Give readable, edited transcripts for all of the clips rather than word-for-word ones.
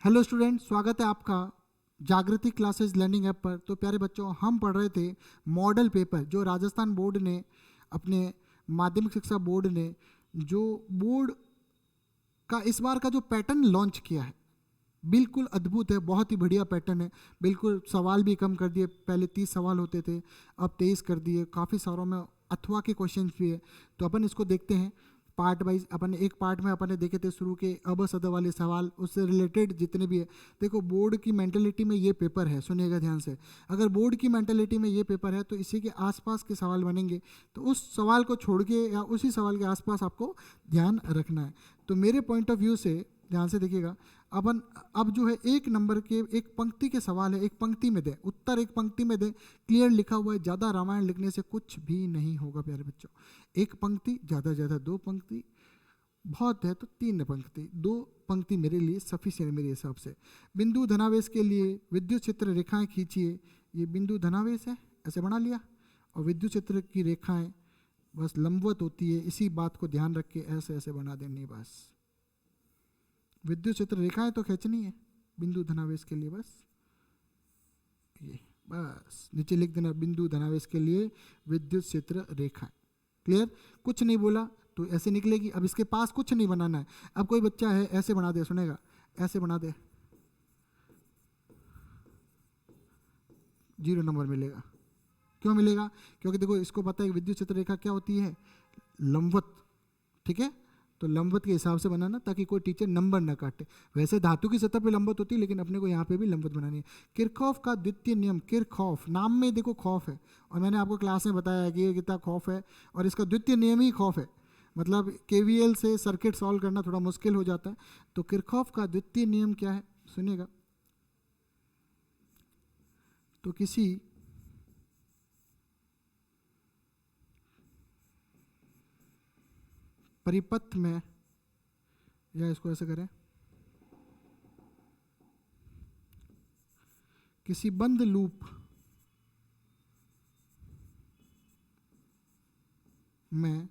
Hello student, स्वागत है आपका जागृति क्लासेस लर्निंग ऐप पर। तो प्यारे बच्चों, हम पढ़ रहे थे मॉडल पेपर जो राजस्थान बोर्ड ने अपने माध्यमिक शिक्षा बोर्ड ने जो बोर्ड का इस बार का जो पैटर्न लॉन्च किया है, बिल्कुल अद्भुत है, बहुत ही बढ़िया पैटर्न है। बिल्कुल सवाल भी कम कर दिए, पहले 30 सवाल होते थे, अब 23 कर दिए। काफ़ी सारों में अथवा के क्वेश्चंस भी है। तो अपन इसको देखते हैं पार्ट वाइज। अपन एक पार्ट में अपन ने देखे थे शुरू के अब सद वाले सवाल, उससे रिलेटेड जितने भी है। देखो, बोर्ड की मेंटेलिटी में ये पेपर है, सुनिएगा ध्यान से। अगर बोर्ड की मेंटेलिटी में ये पेपर है तो इसी के आसपास के सवाल बनेंगे, तो उस सवाल को छोड़ के या उसी सवाल के आसपास आपको ध्यान रखना है। तो मेरे पॉइंट ऑफ व्यू से ध्यान से देखिएगा, अपन अब जो है एक नंबर के एक पंक्ति के सवाल है, एक पंक्ति में दे उत्तर, एक पंक्ति में दे, क्लियर लिखा हुआ है। ज़्यादा रामायण लिखने से कुछ भी नहीं होगा प्यारे बच्चों। एक पंक्ति, ज़्यादा से ज़्यादा 2 पंक्ति, बहुत है तो 3 पंक्ति, 2 पंक्ति मेरे लिए सफिशिएंट मेरे हिसाब से। बिंदु धनावेश के लिए विद्युत क्षेत्र रेखाएं खींचिए। ये बिंदु धनावेश है, ऐसे बना लिया, और विद्युत क्षेत्र की रेखाएं बस लंबवत होती है, इसी बात को ध्यान रख के ऐसे ऐसे बना देनी। बस विद्युत क्षेत्र रेखाएं तो खींचनी है बिंदु धनावेश के लिए, बस ये बस नीचे लिख देना, बिंदु धनावेश के लिए विद्युत क्षेत्र रेखाएं। क्लियर? कुछ नहीं बोला तो ऐसे निकलेगी। अब इसके पास कुछ नहीं बनाना है। अब कोई बच्चा है ऐसे बना दे, सुनेगा, ऐसे बना दे, 0 नंबर मिलेगा। क्यों मिलेगा? क्योंकि देखो, इसको पता है कि विद्युत क्षेत्र रेखा क्या होती है, लंबवत। ठीक है, तो लंबवत के हिसाब से बनाना ताकि कोई टीचर नंबर ना काटे। वैसे धातु की सतह पे लंबवत होती है, लेकिन अपने को यहाँ पे भी लंबवत बनानी है। किरचॉफ का द्वितीय नियम, किरचॉफ नाम में देखो खौफ है, और मैंने आपको क्लास में बताया है कि ये कितना खौफ है, और इसका द्वितीय नियम ही खौफ है। मतलब केवीएल से सर्किट सॉल्व करना थोड़ा मुश्किल हो जाता है। तो किरचॉफ का द्वितीय नियम क्या है, सुनिएगा। तो किसी परिपथ में, या इसको ऐसे करें, किसी बंद लूप में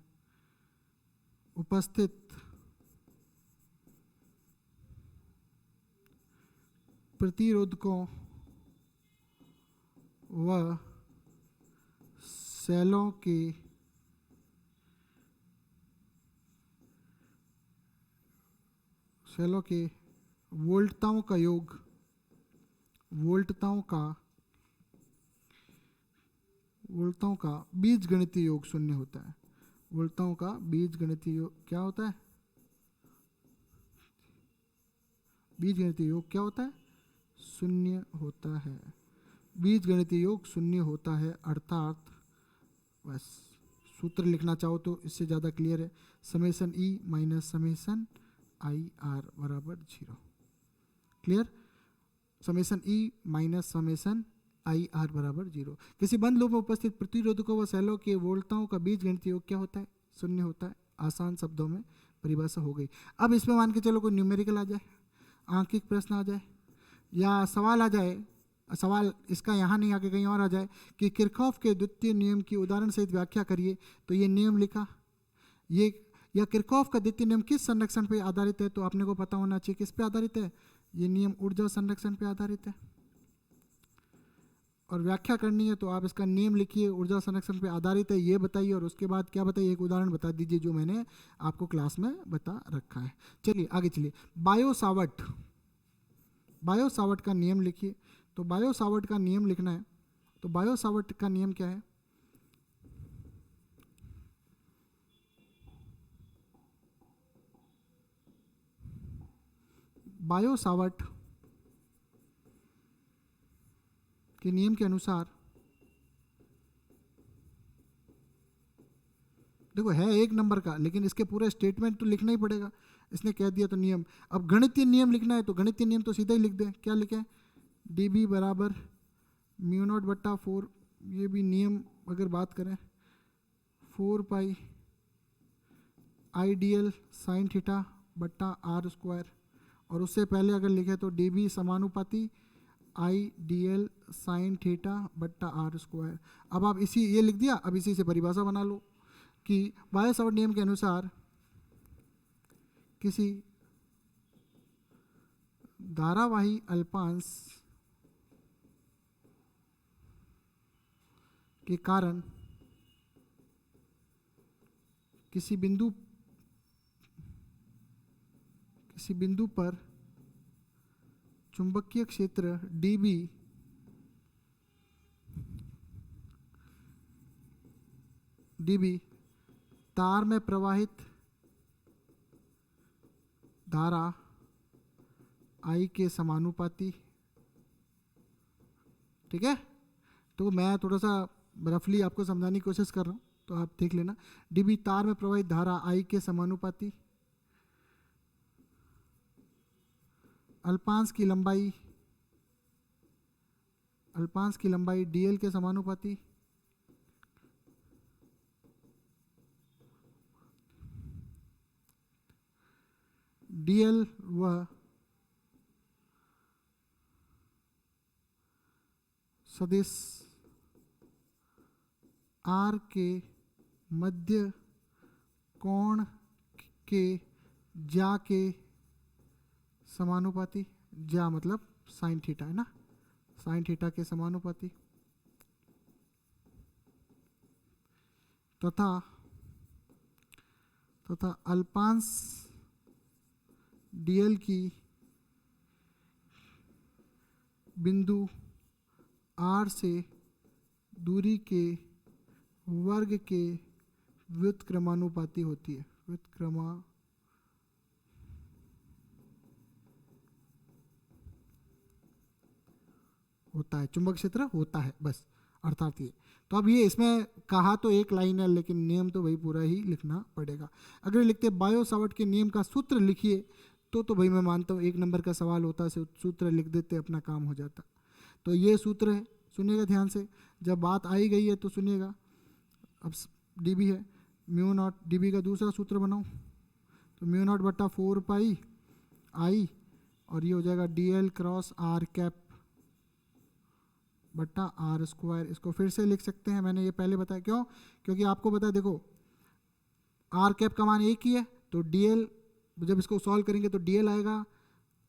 उपस्थित प्रतिरोधकों व सेलों के वोल्टताओं का योग, वोल्टताओं का बीजगणितीय योग शून्य होता है। वोल्टताओं का बीजगणितीय योग क्या होता है? बीजगणितीय योग क्या होता है? शून्य होता है। बीजगणितीय योग शून्य होता है, अर्थात बस सूत्र लिखना चाहो तो इससे ज़्यादा क्लियर है, summation E minus summation I R बराबर 0। Clear? Summation E minus summation I R बराबर 0। किसी बंद लूप में उपस्थित प्रतिरोधकों व सेलों के वोल्टताओं का बीजगणितीय योग क्या होता है? शून्य होता है। आसान शब्दों में परिभाषा हो गई। अब इसमें मान के चलो कोई न्यूमेरिकल आ जाए, आंकिक प्रश्न आ जाए, या सवाल आ जाए, सवाल इसका यहाँ नहीं आके कहीं और आ जाए कि किरचॉफ के द्वितीय नियम की उदाहरण सहित व्याख्या करिए। तो ये नियम लिखा, ये या किरचॉफ का द्वितीय नियम किस संरक्षण पे आधारित है? तो आपने को पता होना चाहिए किस पे आधारित है। ये नियम ऊर्जा संरक्षण पे आधारित है, और व्याख्या करनी है तो आप इसका नियम लिखिए, ऊर्जा संरक्षण पे आधारित है ये बताइए, और उसके बाद क्या बताइए, एक उदाहरण बता दीजिए जो मैंने आपको क्लास में बता रखा है। चलिए आगे चलिए। बायो सावर्ट का नियम लिखिए। तो बायो सावर्ट का नियम लिखना है, तो बायो सावर्ट का नियम क्या है? बायो सावर्ट के नियम के अनुसार, देखो है 1 नंबर का, लेकिन इसके पूरे स्टेटमेंट तो लिखना ही पड़ेगा, इसने कह दिया तो नियम। अब गणितीय नियम लिखना है, तो गणितीय नियम तो सीधा ही लिख दें। क्या लिखें? dB बराबर μ0/4, ये भी नियम अगर बात करें 4 पाई IDL साइन थीटा बट्टा आर स्क्वायर, और उससे पहले अगर लिखे तो dB समानुपाती IDL साइन थीटा बट्टा आर स्क्वायर। अब आप इसी ये लिख दिया, अब इसी से परिभाषा बना लो कि बायो सावर्ट नियम के अनुसार किसी धारावाही अल्पांश के कारण किसी बिंदु पर चुंबकीय क्षेत्र dB तार में प्रवाहित धारा I के समानुपाती। ठीक है, तो मैं थोड़ा सा रफली आपको समझाने की कोशिश कर रहा हूँ, तो आप देख लेना। dB तार में प्रवाहित धारा I के समानुपाती, अल्पांश की लंबाई dl के समानुपाती, dl वह सदिश R के मध्य कोण के ज्या के समानुपाती, ज्या मतलब साइन थीटा है ना, साइन थीटा के समानुपाती, तथा अल्पांश dl की बिंदु R से दूरी के वर्ग के व्युत्क्रमानुपाती होती है। होता है, चुंबक क्षेत्र होता है, बस अर्थात ये। तो अब ये इसमें कहा तो एक लाइन है, लेकिन नियम तो भाई पूरा ही लिखना पड़ेगा। अगर लिखते बायो सावर्ट के नियम का सूत्र लिखिए तो भाई मैं मानता हूँ 1 नंबर का सवाल होता है, सूत्र लिख देते अपना काम हो जाता। तो ये सूत्र है, सुनिएगा ध्यान से, जब बात आई गई है तो सुनिएगा। अब dB है, म्यू नॉट dB का दूसरा सूत्र बनाओ तो म्यू नॉट बट्टा 4 पाई I, और ये हो जाएगा dl क्रॉस r कैप बट्टा r स्क्वायर। इसको फिर से लिख सकते हैं, मैंने ये पहले बताया, क्यों? क्योंकि आपको पता है, देखो r कैप का मान 1 ही है, तो dl जब इसको सॉल्व करेंगे तो dl आएगा,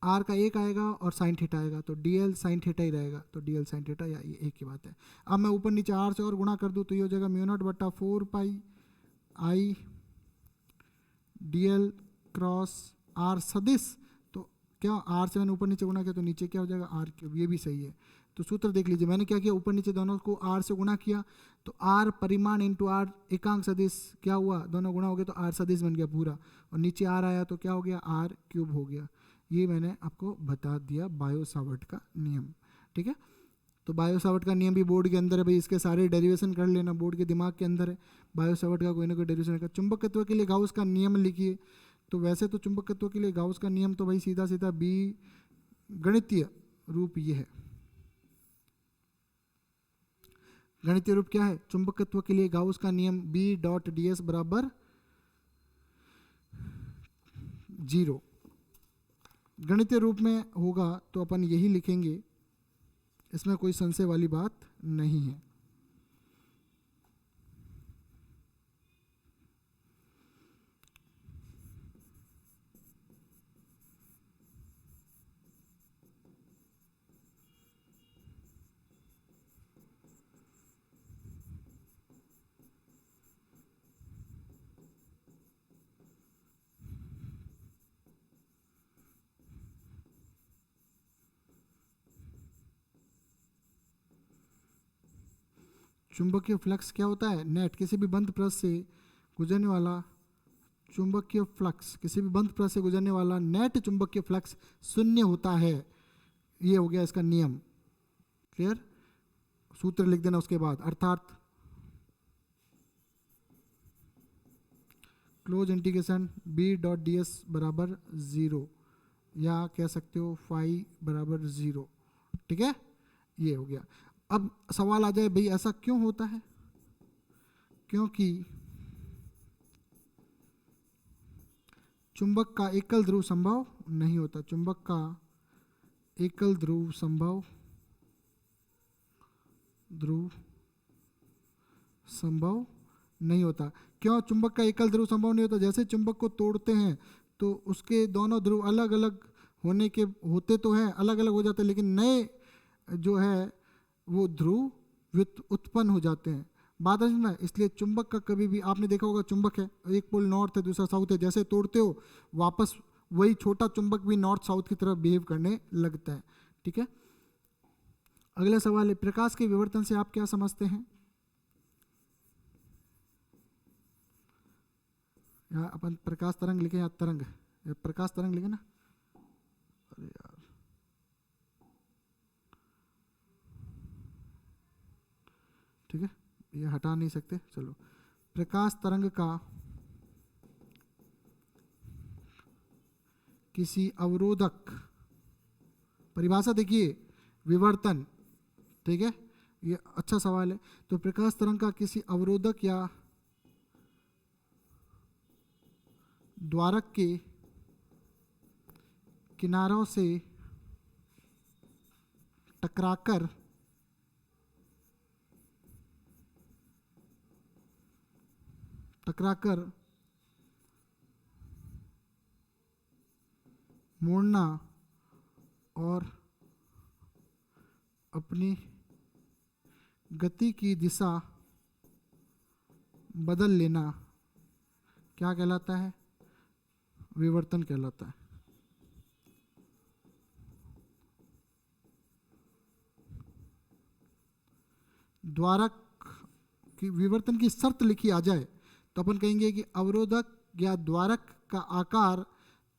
r का 1 आएगा और साइन थीटा आएगा, तो dl साइन थीटा ही रहेगा, तो dl साइन थीटा, या ये एक ही बात है। अब मैं ऊपर नीचे r से और गुणा कर दूँ तो ये हो जाएगा म्यू नॉट बट्टा 4 पाई I dl क्रॉस r सदिश, तो क्या r से मैंने ऊपर नीचे गुणा किया तो नीचे क्या हो जाएगा r क्यूब, ये भी सही है। तो सूत्र देख लीजिए, मैंने क्या किया, ऊपर नीचे दोनों को r से गुणा किया, तो r परिमाण इंटू r एकांक सदिश क्या हुआ, दोनों गुणा हो गया तो r सदिश बन गया पूरा, और नीचे r आया तो क्या हो गया, r क्यूब हो गया। ये मैंने आपको बता दिया बायो सावर्ट का नियम। ठीक है, तो बायो सावर्ट का नियम भी बोर्ड के अंदर है भाई, इसके सारे डेरिवेशन कर लेना, बोर्ड के दिमाग के अंदर है बायो सावर्ट का कोई ना कोई डेरिवेशन का। चुंबकत्व के लिए गाउस का नियम लिखिए, तो वैसे तो चुंबकत्व के लिए गाउस का नियम तो भाई सीधा सीधा बी गणितीय रूप ये है। गणितीय रूप क्या है? चुंबकत्व के लिए गाउस का नियम B डॉट ds बराबर 0। गणितीय रूप में होगा तो अपन यही लिखेंगे, इसमें कोई संशय वाली बात नहीं है। चुंबकीय फ्लक्स क्या होता है? नेट, किसी भी बंद पृष्ठ से गुजरने वाला चुंबकीय फ्लक्स, किसी भी बंद पृष्ठ से गुजरने वाला नेट चुंबकीय फ्लक्स शून्य होता है। ये हो गया इसका नियम। क्लियर? सूत्र लिख देना उसके बाद, अर्थात close integration B dot ds बराबर 0, या कह सकते हो फाई बराबर 0। ठीक है, ये हो गया। अब सवाल आ जाए भाई ऐसा क्यों होता है? क्योंकि चुंबक का एकल ध्रुव संभव नहीं होता। चुंबक का एकल ध्रुव संभव नहीं होता। क्यों चुंबक का एकल ध्रुव संभव नहीं होता? जैसे चुंबक को तोड़ते हैं तो उसके दोनों ध्रुव अलग अलग होते तो हैं, अलग अलग हो जाते हैं, लेकिन नए जो है वो ध्रुव उत्पन्न हो जाते हैं। बात समझ में? इसलिए चुंबक का कभी भी, आपने देखा होगा चुंबक है, एक पोल नॉर्थ है दूसरा साउथ है, जैसे तोड़ते हो वापस वही छोटा चुंबक भी नॉर्थ साउथ की तरफ बिहेव करने लगता है। ठीक है, अगला सवाल है, प्रकाश के विवर्तन से आप क्या समझते हैं? यहाँ अपन प्रकाश तरंग लिखे या तरंग, या प्रकाश तरंग लिखे ना, अरे यार ठीक है, ये हटा नहीं सकते, चलो। प्रकाश तरंग का किसी अवरोधक, परिभाषा देखिए, विवर्तन, ठीक है, ये अच्छा सवाल है। तो प्रकाश तरंग का किसी अवरोधक या द्वारक के किनारों से टकराकर मोड़ना और अपनी गति की दिशा बदल लेना क्या कहलाता है? विवर्तन कहलाता है। द्वारक की विवर्तन की शर्त लिखी आ जाए तो अपन कहेंगे कि अवरोधक या द्वारक का आकार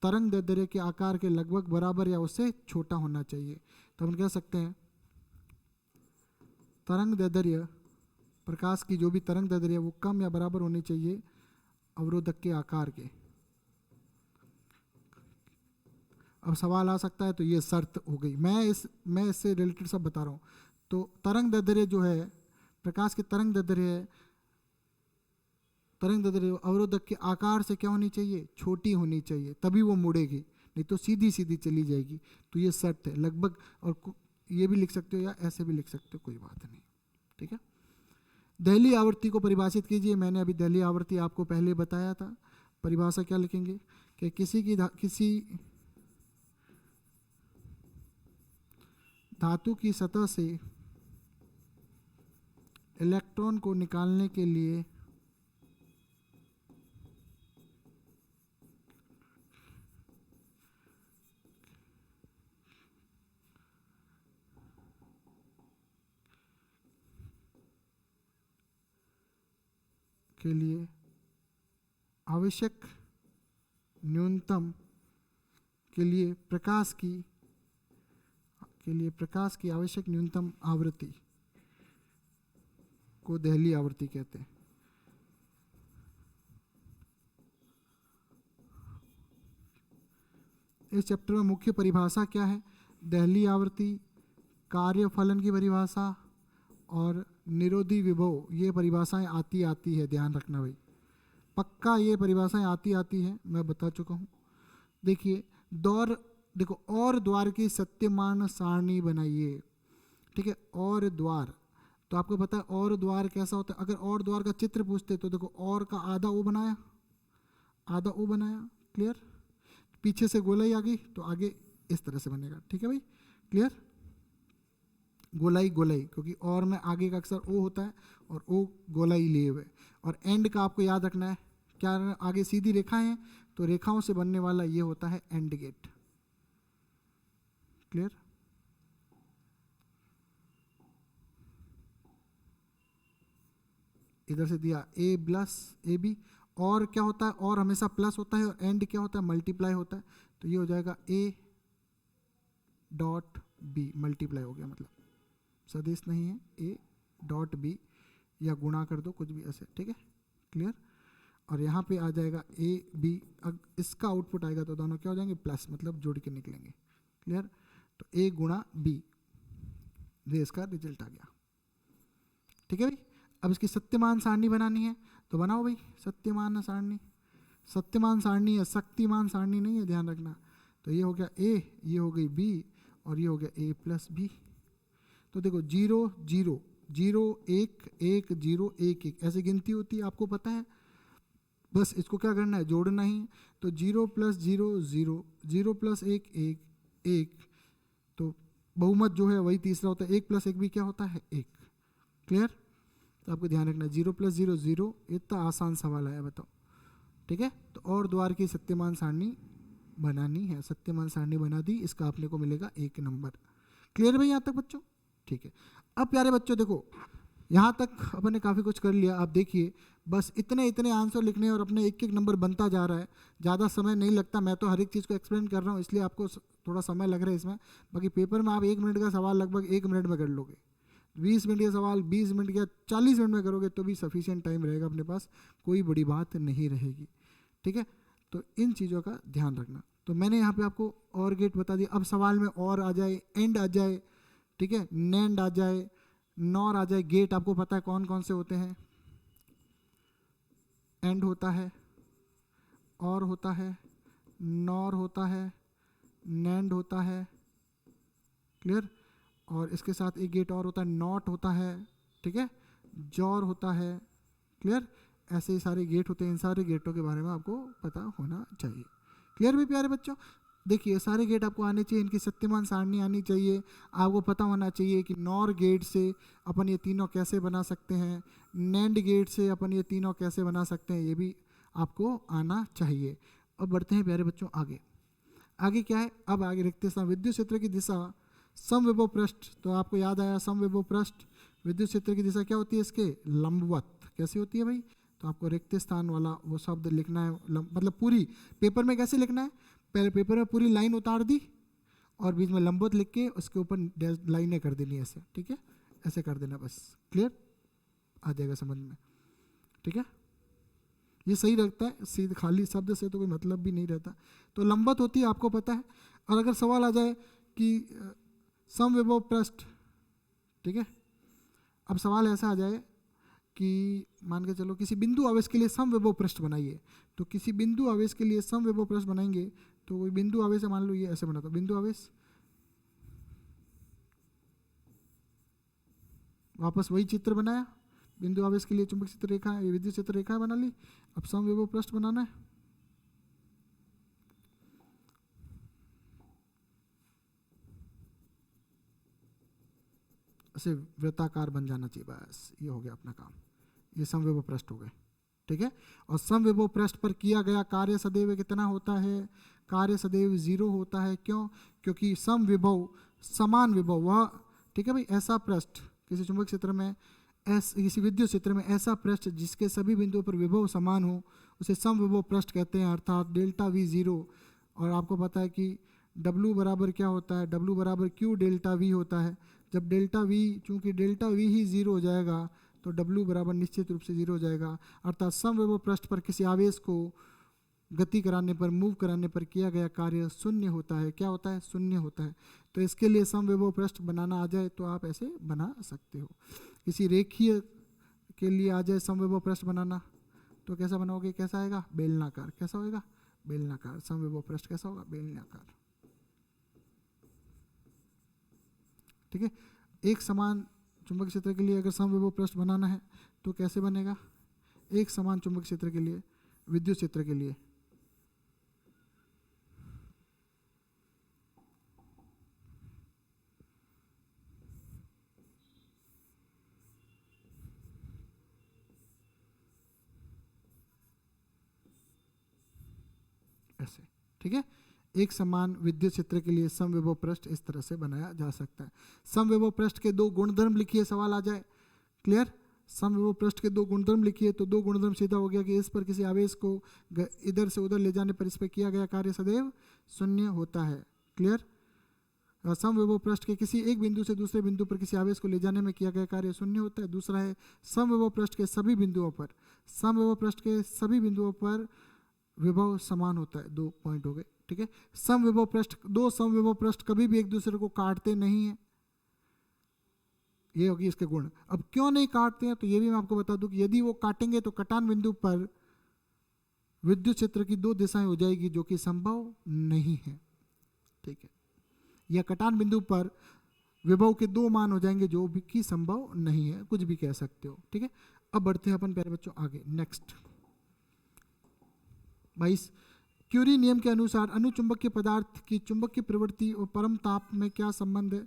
तरंग दैर्ध्य के आकार के लगभग बराबर या उससे छोटा होना चाहिए। तो अपन कह सकते हैं तरंग दैर्ध्य, प्रकाश की जो भी तरंग दैर्ध्य है वो कम या बराबर होनी चाहिए अवरोधक के आकार के। अब सवाल आ सकता है तो ये शर्त हो गई, मैं इससे रिलेटेड सब बता रहा हूँ। तो तरंग दैर्ध्य जो है, प्रकाश की तरंग दैर्ध्य अवरोधक के आकार से क्या होनी चाहिए? छोटी होनी चाहिए, तभी वो मुड़ेगी, नहीं तो सीधी सीधी चली जाएगी। तो ये शर्त है लगभग, और ये भी लिख सकते हो या ऐसे भी लिख सकते हो, कोई बात नहीं। ठीक है, दहली आवृत्ति को परिभाषित कीजिए। मैंने अभी दहली आवृत्ति आपको पहले बताया था। परिभाषा क्या लिखेंगे कि किसी धातु की सतह से इलेक्ट्रॉन को निकालने के लिए आवश्यक न्यूनतम के लिए प्रकाश की आवश्यक न्यूनतम आवृत्ति को दहली आवृत्ति कहते हैं। इस चैप्टर में मुख्य परिभाषा क्या है? दहली आवृत्ति, कार्यफलन की परिभाषा और निरोधी विभव, ये परिभाषाएं आती है, ध्यान रखना भाई, पक्का ये परिभाषाएं आती है, मैं बता चुका हूँ। देखिए देखो, और द्वार की सत्यमान सारणी बनाइए। ठीक है, और द्वार, तो आपको पता है और द्वार कैसा होता है। अगर और द्वार का चित्र पूछते तो देखो, और का आधा ओ बनाया, क्लियर, पीछे से गोलाई आ गई तो आगे इस तरह से बनेगा। ठीक है भाई, क्लियर, गोलाई, क्योंकि और में आगे का अक्सर ओ होता है और ओ गोलाई लिए हुए। और एंड का आपको याद रखना है, क्या आगे सीधी रेखाएं हैं तो रेखाओं से बनने वाला ये होता है एंड गेट। क्लियर, इधर से दिया ए प्लस ए बी, और क्या होता है? और हमेशा प्लस होता है, और एंड क्या होता है? मल्टीप्लाई होता है। तो ये हो जाएगा ए डॉट बी, मल्टीप्लाई हो गया, मतलब सदिश नहीं है, ए डॉट बी, या गुणा कर दो कुछ भी ऐसे। ठीक है, क्लियर, और यहाँ पे आ जाएगा ए बी, इसका आउटपुट आएगा तो दोनों क्या हो जाएंगे? प्लस, मतलब जोड़ के निकलेंगे। क्लियर, तो ए गुणा बी, ये इसका रिजल्ट आ गया। ठीक है भाई, अब इसकी सत्यमान सारणी बनानी है तो बनाओ भाई सत्यमान सारणी। सत्यमान सारणी है, शक्तिमान सारणी नहीं है, ध्यान रखना। तो ये हो गया ए, ये हो गई बी, और ये हो गया ए प्लस बी। तो देखो 0 0 0 1 1 0 1 1 ऐसे गिनती होती है, आपको पता है, बस इसको क्या करना है? जोड़ना ही। तो 0 + 0 0, 0 + 1 1, 1, तो बहुमत जो है वही तीसरा होता है, 1 + 1 भी क्या होता है 1। क्लियर? तो आपको ध्यान रखना 0 + 0 0, इतना आसान सवाल आया बताओ। ठीक है, तो और द्वार की सत्यमान सारणी बनानी है, सत्यमान सारणी बना दी, इसका आपने को मिलेगा 1 नंबर। क्लियर भाई यहाँ तक बच्चों? ठीक है, अब प्यारे बच्चों देखो यहाँ तक अपन ने काफ़ी कुछ कर लिया। आप देखिए बस इतने इतने आंसर लिखने और अपने एक एक नंबर बनता जा रहा है, ज़्यादा समय नहीं लगता। मैं तो हर एक चीज़ को एक्सप्लेन कर रहा हूँ इसलिए आपको थोड़ा समय लग रहा है इसमें। बाकी पेपर में आप 1 मिनट का सवाल लगभग 1 मिनट में कर लोगे, 20 मिनट का सवाल 20 मिनट या 40 मिनट में करोगे तो भी सफिशिएंट टाइम रहेगा अपने पास, कोई बड़ी बात नहीं रहेगी। ठीक है, तो इन चीज़ों का ध्यान रखना। तो मैंने यहाँ पे आपको और गेट बता दिया। अब सवाल में और आ जाए, एंड आ जाए, ठीक है, नैंड आ जाए, नॉर आ जाए। गेट आपको पता है कौन कौन से होते हैं, एंड होता है, और होता है, नॉर होता है, नैंड होता है। क्लियर? और इसके साथ एक गेट और होता है, नॉट होता है, ठीक है, जॉर होता है। क्लियर? ऐसे ही सारे गेट होते हैं, इन सारे गेटों के बारे में आपको पता होना चाहिए। क्लियर भी प्यारे बच्चों? देखिए सारे गेट आपको आने चाहिए, इनकी सत्यमान सारणी आनी चाहिए, आपको पता होना चाहिए कि नॉर गेट से अपन ये तीनों कैसे बना सकते हैं, नैंड गेट से अपन ये तीनों कैसे बना सकते हैं, ये भी आपको आना चाहिए। अब बढ़ते हैं प्यारे बच्चों आगे। आगे क्या है? अब आगे रिक्त स्थान, विद्युत क्षेत्र की दिशा समविभव पृष्ठ। तो आपको याद आया समविभव पृष्ठ, विद्युत क्षेत्र की दिशा क्या होती है इसके? लंबवत। कैसे होती है भाई? तो आपको रिक्त स्थान वाला वो शब्द लिखना है, मतलब पूरी पेपर में कैसे लिखना है, पहले पेपर में पूरी लाइन उतार दी और बीच में लंबवत लिख के उसके ऊपर लाइनें कर देनी ऐसे। ठीक है, ऐसे कर देना बस। क्लियर? आ जाएगा समझ में। ठीक है, ये सही रहता है, सीधे खाली शब्द से तो कोई मतलब भी नहीं रहता। तो लंबवत होती है, आपको पता है। और अगर सवाल आ जाए कि समविभव पृष्ठ, ठीक है, अब सवाल ऐसा आ जाए कि मान के चलो किसी बिंदु आवेश के लिए समविभव पृष्ठ बनाइए, तो किसी बिंदु आवेश के लिए समविभव पृष्ठ बनाएंगे तो कोई बिंदु आवेश है, मान लो ये ऐसे बना, तो बिंदु आवेश, वापस वही चित्र बनाया, बिंदु आवेश के लिए चुंबक क्षेत्र रेखा, ये विद्युत क्षेत्र रेखा बना ली। अब समविभव पृष्ठ बनाना है, ऐसे वृत्ताकार बन जाना चाहिए, बस ये हो गया अपना काम, ये समविभव पृष्ठ हो गए। ठीक है, और समविभव पृष्ठ पर किया गया कार्य सदैव कितना होता है? कार्य सदैव 0 होता है। क्यों? क्योंकि समविभव समान विभव वह, ठीक है भाई, ऐसा पृष्ठ किसी चुंबक क्षेत्र में, किसी विद्युत क्षेत्र में ऐसा पृष्ठ जिसके सभी बिंदुओं पर विभव समान हो उसे समविभव पृष्ठ कहते हैं, अर्थात डेल्टा V 0। और आपको पता है कि W बराबर क्या होता है? W बराबर Q डेल्टा V होता है। जब डेल्टा V, चूंकि डेल्टा V ही 0 हो जाएगा तो W बराबर निश्चित रूप से 0 हो जाएगा, अर्थात समविभव पृष्ठ पर किसी आवेश को गति कराने पर, मूव कराने पर किया गया कार्य शून्य होता है। क्या होता है? शून्य होता है। तो इसके लिए समविभव पृष्ठ बनाना आ जाए तो आप ऐसे बना सकते हो। किसी रेखीय के लिए आ जाए समविभव पृष्ठ बनाना तो कैसा बनाओगे? कैसा आएगा? बेलनाकार। कैसा होगा? बेलनाकार। समविभव पृष्ठ कैसा होगा? बेलनाकार। ठीक है, एक समान चुंबक क्षेत्र के लिए अगर समविभव पृष्ठ बनाना है तो कैसे बनेगा? एक समान चुंबक क्षेत्र के लिए, विद्युत क्षेत्र के लिए ऐसे। ठीक है, एक समान विद्युत क्षेत्र के लिए समविभव पृष्ठ इस तरह से बनाया जा सकता है। समविभव पृष्ठ के दो गुणधर्म लिखिए, सवाल आ जाए। क्लियर? समविभव पृष्ठ के दो गुणधर्म लिखिए, तो दो गुणधर्म सीधा हो गया कि इस पर किसी आवेश को इधर से उधर ले जाने पर इस पर किया गया कार्य सदैव शून्य होता है। क्लियर? समविभव पृष्ठ के किसी एक बिंदु से दूसरे बिंदु पर किसी आवेश को ले जाने में किया गया कार्य शून्य होता है। दूसरा है समविभव पृष्ठ के सभी बिंदुओं पर, समविभव पृष्ठ के सभी बिंदुओं पर विभव समान होता है। 2 पॉइंट हो गए। ठीक है, समविभव पृष्ठ, दो समविभव पृष्ठ कभी भी एक दूसरे को काटते नहीं है, ये होगी इसके गुण। अब क्यों नहीं काटते हैं तो ये भी मैं आपको बता दूं कि यदि वो काटेंगे तो कटान बिंदु पर विद्युत क्षेत्र की 2 दिशाएं हो जाएगी जो कि संभव नहीं है। ठीक है, या कटान बिंदु पर विभव के 2 मान हो जाएंगे जो भी कि संभव नहीं है, कुछ भी कह सकते हो। ठीक है, अब बढ़ते हैं अपन प्यारे बच्चों आगे। नेक्स्ट 22, क्यूरी नियम के अनुसार अनुचुंबकीय पदार्थ की चुंबकीय प्रवृत्ति और परम ताप में क्या संबंध है?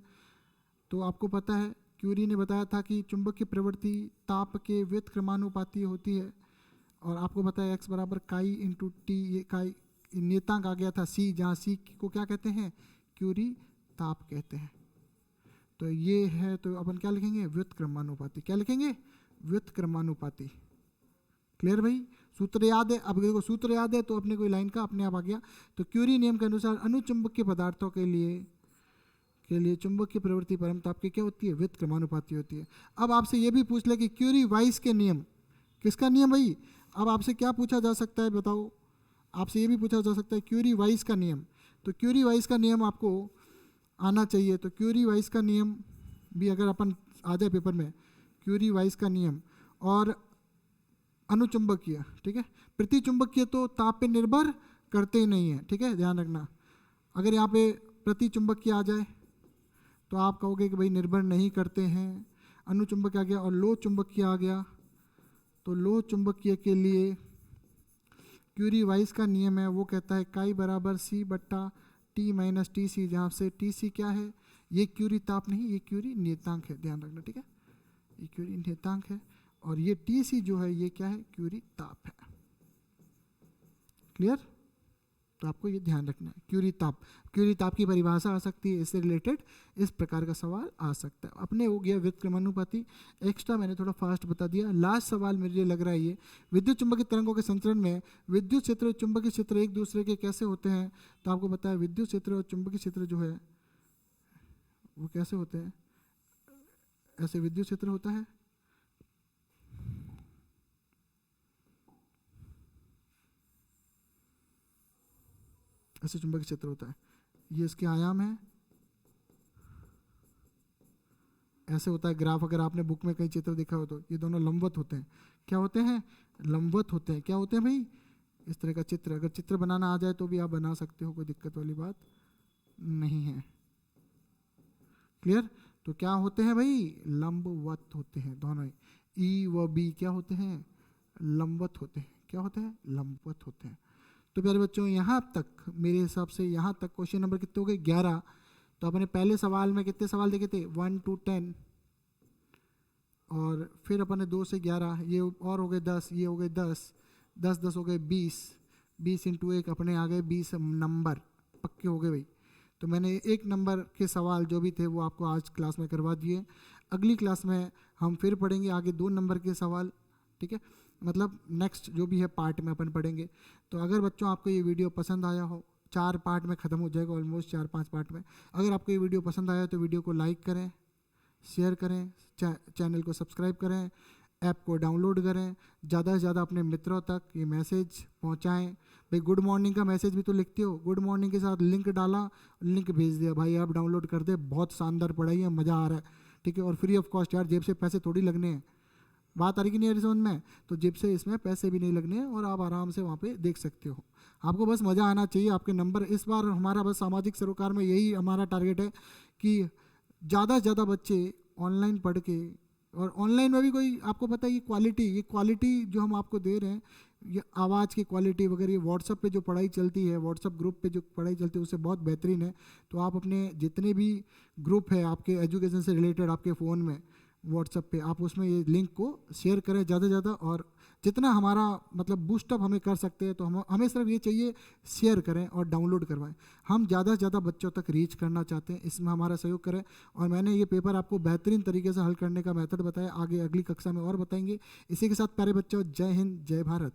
तो आपको पता है क्यूरी ने बताया था कि चुंबकीय प्रवृत्ति ताप के व्युत्क्रमानुपाती होती है, और आपको पता है x बराबर काई इंटू टी, ये काई नियतांक आ गया था c, जहाँ c को क्या कहते हैं? क्यूरी ताप कहते हैं। तो ये है, तो अपन क्या लिखेंगे? व्युत्क्रमानुपाती। क्या लिखेंगे? व्युत्क्रमानुपाती। क्लियर भाई? सूत्र याद है? अब देखो सूत्र याद है तो अपने कोई लाइन का अपने आप आ गया। तो क्यूरी नियम के अनुसार अनुचुंबकीय पदार्थों के लिए चुंबक की प्रवृत्ति परम ताप की क्या होती है? व्युत्क्रमानुपाती होती है। अब आपसे ये भी पूछ ले कि क्यूरी वाइस के नियम, किसका नियम भाई? अब आपसे क्या पूछा जा सकता है बताओ? आपसे ये भी पूछा जा सकता है क्यूरी वाइस का नियम। तो क्यूरी वाइस का नियम आपको आना चाहिए। तो क्यूरी वाइस का नियम भी अगर अपन आ जाए पेपर में, क्यूरी वाइस का नियम और अनुचुंबकीय, ठीक है, प्रतिचुंबकीय तो ताप पे निर्भर करते ही नहीं है, ठीक है, ध्यान रखना। अगर यहाँ पे प्रतिचुंबकीय आ जाए तो आप कहोगे कि भाई निर्भर नहीं करते हैं। अनुचुंबकीय आ गया और लो चुंबकीय आ गया, तो लो चुंबकीय के लिए क्यूरी वाइस का नियम है, वो कहता है काई बराबर सी बट्टा टी माइनस टी सी, जहाँ से टी सी क्या है? ये क्यूरी ताप नहीं, ये क्यूरी नियतांक है, ध्यान रखना, ठीक है, ये क्यूरी नियतांक है और ये टी सी जो है ये क्या है? क्यूरी ताप है। क्लियर? तो आपको ये ध्यान रखना है। क्यूरी ताप की परिभाषा आ सकती है, इससे रिलेटेड इस प्रकार का सवाल आ सकता है। अपने हो गया व्युत्क्रमानुपाती, एक्स्ट्रा मैंने थोड़ा फास्ट बता दिया। लास्ट सवाल मुझे लग रहा है ये, विद्युत चुंबकीय तरंगों के संचरण में विद्युत क्षेत्र और चुंबकीय क्षेत्र एक दूसरे के कैसे होते हैं? तो आपको पता है विद्युत क्षेत्र और चुंबकीय क्षेत्र जो है वो कैसे होते हैं? ऐसे विद्युत क्षेत्र होता है, ऐसे चुंबकीय क्षेत्र होता है, ये इसके आयाम है, ऐसे होता है ग्राफ। अगर आपने बुक में कई चित्र देखा हो तो ये दोनों लंबवत होते हैं। क्या होते हैं? लंबवत होते हैं। क्या होते हैं भाई? इस तरह का चित्र, अगर चित्र बनाना आ जाए तो भी आप बना सकते हो, कोई दिक्कत वाली बात नहीं है। क्लियर? तो क्या होते हैं भाई? लंबवत होते हैं दोनों, ई व बी क्या होते हैं? लंबवत होते हैं। क्या होते हैं? लंबवत होते हैं। तो प्यारे बच्चों यहाँ तक मेरे हिसाब से यहाँ तक क्वेश्चन नंबर कितने हो गए? 11। तो अपने पहले सवाल में कितने सवाल देखे थे? 1 to 10, और फिर अपने 2 से 11, ये और हो गए 10, ये हो गए 10, 10 10 हो गए 20, 20 इंटू 1 अपने आ गए 20 नंबर पक्के हो गए भाई। तो मैंने 1 नंबर के सवाल जो भी थे वो आपको आज क्लास में करवा दिए। अगली क्लास में हम फिर पढ़ेंगे आगे 2 नंबर के सवाल, ठीक है, मतलब नेक्स्ट जो भी है पार्ट में अपन पढ़ेंगे। तो अगर बच्चों आपको ये वीडियो पसंद आया हो, 4 पार्ट में ख़त्म हो जाएगा ऑलमोस्ट, 4-5 पार्ट में। अगर आपको ये वीडियो पसंद आया तो वीडियो को लाइक करें, शेयर करें, चैनल को सब्सक्राइब करें, ऐप को डाउनलोड करें, ज़्यादा से ज़्यादा अपने मित्रों तक ये मैसेज पहुंचाएं। भाई गुड मॉर्निंग का मैसेज भी तो लिखते हो, गुड मॉर्निंग के साथ लिंक डाला, लिंक भेज दिया, भाई ऐप डाउनलोड कर दे, बहुत शानदार पढ़ाई है, मज़ा आ रहा है, ठीक है, और फ्री ऑफ कॉस्ट यार, जेब से पैसे थोड़ी लगने हैं। बात आ रही कि नहीं आ रही समझ में? तो जेब से इसमें पैसे भी नहीं लगने हैं और आप आराम से वहाँ पे देख सकते हो। आपको बस मज़ा आना चाहिए, आपके नंबर इस बार हमारा बस सामाजिक सरोकार में यही हमारा टारगेट है कि ज़्यादा से ज़्यादा बच्चे ऑनलाइन पढ़ के, और ऑनलाइन में भी कोई आपको पता है ये क्वालिटी जो हम आपको दे रहे हैं, ये आवाज़ की क्वालिटी वगैरह, ये व्हाट्सअप पे जो पढ़ाई चलती है, व्हाट्सअप ग्रुप पे जो पढ़ाई चलती है उससे बहुत बेहतरीन है। तो आप अपने जितने भी ग्रुप है आपके एजुकेशन से रिलेटेड आपके फ़ोन में व्हाट्सअप पे, आप उसमें ये लिंक को शेयर करें ज़्यादा से ज़्यादा, और जितना हमारा मतलब बूस्टअप हमें कर सकते हैं तो हमें सिर्फ ये चाहिए शेयर करें और डाउनलोड करवाएं। हम ज़्यादा से ज़्यादा बच्चों तक रीच करना चाहते हैं, इसमें हमारा सहयोग करें। और मैंने ये पेपर आपको बेहतरीन तरीके से हल करने का मेथड बताया, आगे अगली कक्षा में और बताएंगे। इसी के साथ प्यारे बच्चों, जय हिंद, जय भारत।